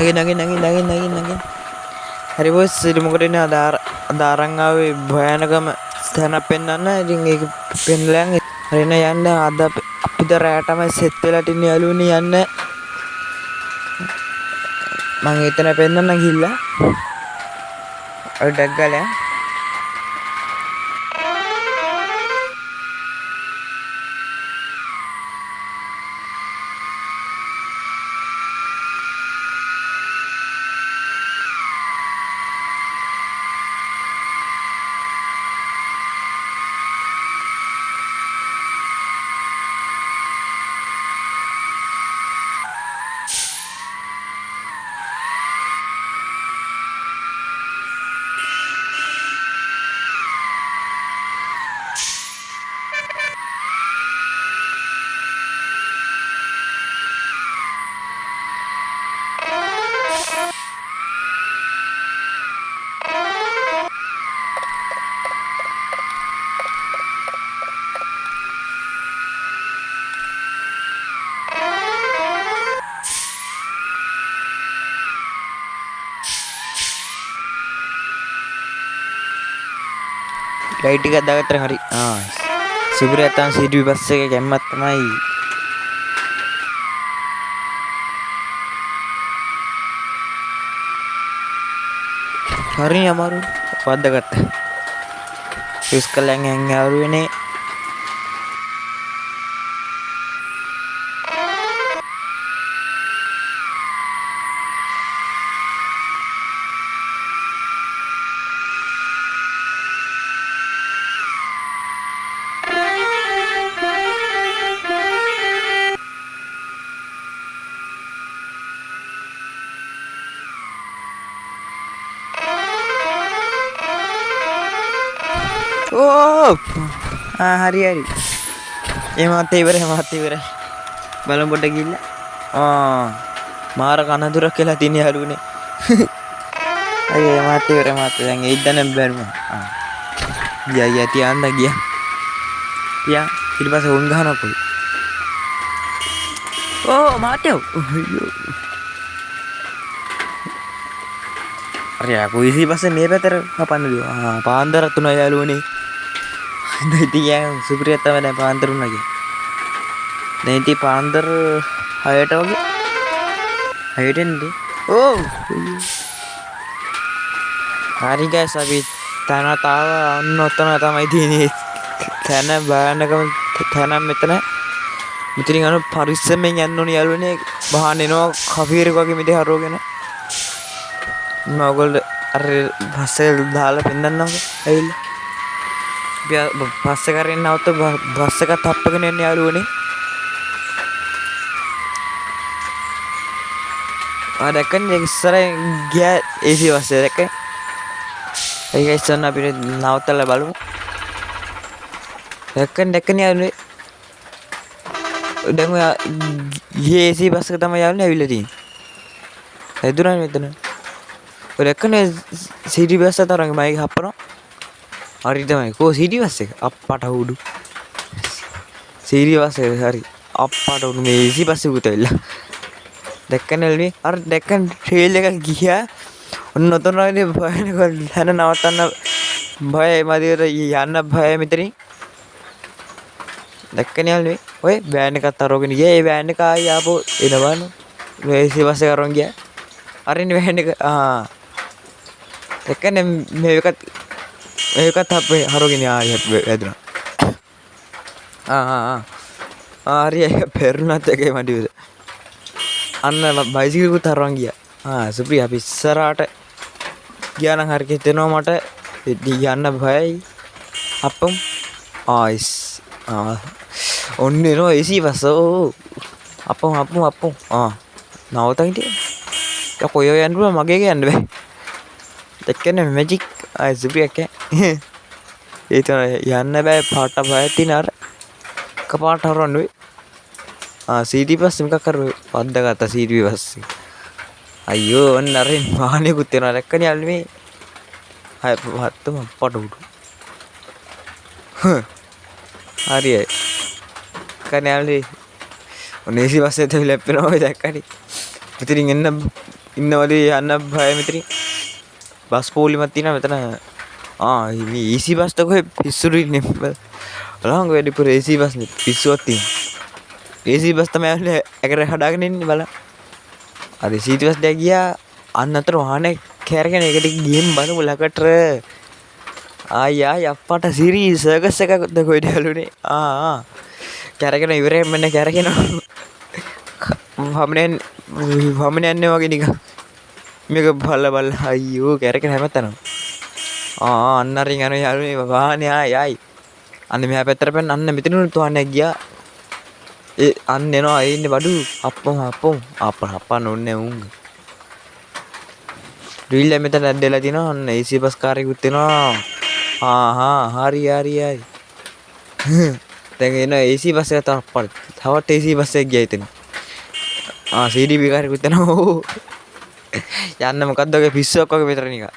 නගින්. හරි බොස් ඉතින් මොකද ඉන්නේ අදාරන් ආවේ භයානකම තැන පෙන්වන්න. ඉතින් ඒක පෙන්ලයන් හරින යන්න අද අපිට රැටම සෙට් වෙලා තින්න යාළුවනේ යන්න. මම එතන පෙන්වන්න ගිහිල්ලා ඔය ඩැග් ගාලා ලයිට් එක දාගත්තා හරි. සුපිරිය තම සීටි බස් එකේ ගැම්මක් තමයි. හරි අමාරු වද්දාගත්තා. යුස් කලෙන් යාළුවනේ. හරි එමත් ඉවරයි බලමු පොඩ්ඩක් ගිහිල්ලා. මාර කනදුරක් කියලා තියෙන යාළුවනේ. හරි එමත් ඉවරයි දැන් එයිදන්න බැරිම. තියන්න ගියා ඊට පස්සේ උන් ගහනවා කොයි. මාතයෝ අර යාකෝ ඊසි පස්සේ මේ පැතර කපන්න දිවා. පාන්දර 3 යාළුවනේ. දැන් ඉතින් සුපිරිය තමයි දැන් පාන්දර උනා කිය. දැන් ඉතින් පාන්දර 6ට වගේ 6ට එන්නේ. හරි ගයිස් අපි තැනට ආවා. අන්න ඔතන තමයි තියෙන්නේ. තැන භයානකම තැන මෙතන. මෙතනින් අර පරිස්සමෙන් යන්න ඕනේ යාළුවනේ. බහන්න එනවා කෆීර් එක වගේ මෙතේ හරවගෙන. මගොල්ලෝ අර බස් එක දාලා පෙන්නන්නම්කෝ ඇවිල්ලා. බස් එක කරගෙන આવත බස් එක තප්පගෙන යන්නේ යාළුවනේ. දැක්කනේ ඉස්සරහින් ගියා AC බස් එක දැක්කේ. ඒක ඉස්සන්න අපිට නවත්තලා බලමු. දැක්කනේ යාළුවනේ. දැන් ඔය ගියේ AC බස් එක තමයි යාළුවනේ ඇවිල්ලා තියෙන්නේ. එදුරන්නේ මෙතන. ඔය දැක්කනේ සිටි බස් එක තරංගේ මයික් හප්පනවා. හරි තමයි. කො සිටි බස් එක අප්පට උඩු. සිටි බස් එක හරි අප්පට උඩු මේ AC බස් එක උතෙල්ලා. දැක්කනේ අර දැක්කන් ට්‍රේල් එක ගියා. ඔන්න ඔතනනේ බයනක දැන නවත්තන්න බයයි මදියට යන්න බයයි මෙතනින්. දැක්කනේ යාළුවනේ. ඔය වෑන් එකත් අරගෙන ගියා. ඒ වෑන් එක ආයි ආපහු එනවනේ. මේ AC බස් එක අරන් ගියා. අරින් වෑන් එක දැක්කනේ මේකත් අපේ හරගෙන ආයි වැදුනා. හරි පෙරුණත් එකේ මඩියද. අන්න බයිසිකලෙකුත් අරන් ගියා. සුප්‍රිය අපි ඉස්සරහට ගියා නම් හරි හිතෙනවා මට. යන්න බයයි. අප්පම් ඔන්න එනවා AC බස්. අප්පම් නවතන් හිටියේ. කොය යන්න බෑ මගේ යන්න බෑ. දැක්කනේ මැජික් සුප්‍රියක් ඒ තමයි යන්න බෑ පාට බය තින අර කපාට හරවන්නේ. සීටි බස් එකක් කර වද්දාගත්තා සීටි බස් එක. අයියෝ ඔන්න අර වාහනයකුත් වෙනවා දැක්කනේ යාළුවනේ. හත්තම පට උඩු. හරියයි. කන්නේ යාළුවනේ. ඔන්න AC බස් එකේ ලැප්පෙනවා ඔය දැක්කනේ. ඉතින් එන්න ඉන්නවලු යන්න බය මෙතනින්. බස් පෝලිමක් තියෙනවා මෙතන. මේ AC බස් තක ඔය පිස්සුරු ඉන්නේ. බලන්න වැඩිපුර AC බස් නේ පිස්සුවක් තියෙනවා. AC බස් තමයි ඇකර හදාගෙන ඉන්නේ බලන්න. අර සීටි බස් දැන් ගියා අන්න අතර වාහනේ කැරගෙන එකට ගිහින් බලමු ලකට. ආයි අප්පට සිරි සර්කස් එකක්ද කොයිද යලුනේ. කැරගෙන ඉවරයෙන් මෙන්න කැරගෙන වමනේ යන්නේ වගේ නිකන්. මේක බල අයියෝ කැරගෙන හැමතැනම. අන්න අරින් යන යාළුවනේ වාහනේ ආයි. අන්න මෙහා පැත්තට පැන්න අන්න මෙතනුත් වාහනේ ගියා. අන්න එනවා ඒ ඉන්නේ බඩු අප්පා නොන්නේ උංග. රිල් මෙතන ඇද්දලා තිනවා අන්න AC බස් කාර්යකුත් වෙනවා. හරි. දැන් එන AC බස් එක තවත් AC බස් එකක් ගියා ඉතින්. CDB කාර්යකුත් වෙනවා. යන්න මොකද්ද ඔගේ පිස්සුවක් වගේ මෙතන නිකන්.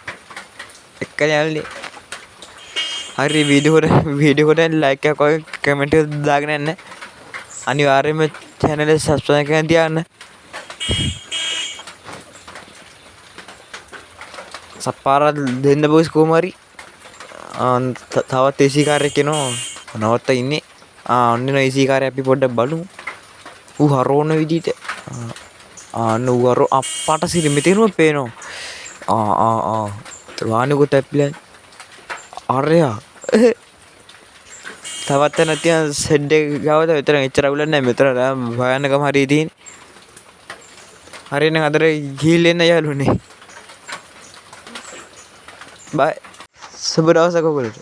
එක්කනේ යන්නේ. හරි වීඩියෝ එකට ලයික් එකක් වගේ කමෙන්ට් එකක් දාගෙන යන්න. අනිවාර්යයෙන්ම channel එක subscribe කරගෙන තියන්න. සප්පාරක් දෙන්න බොයිස් කොහොම හරි. තවත් AC කාර්යයක් එනවා. නවත්ත ඉන්නේ. ඔන්න එන AC කාර්යය අපි පොඩ්ඩක් බලමු. ඌ හරවන විදිහට. ඌ අප්පට සිරි මෙතනම පේනවා. වාහනකුත් ඇප්පිලා. අරයා. තවත් නැතිව සෙඩ් එක ගාවද විතර එච්චර අවුලක් නැහැ. මෙතන භයානකම හරිය තියෙන්නේ. හරියනම් අදට ගිහිල්ලා එන්න යාළුවනේ. බයි. සුබ දවසක් ඔයගොල්ලන්ට.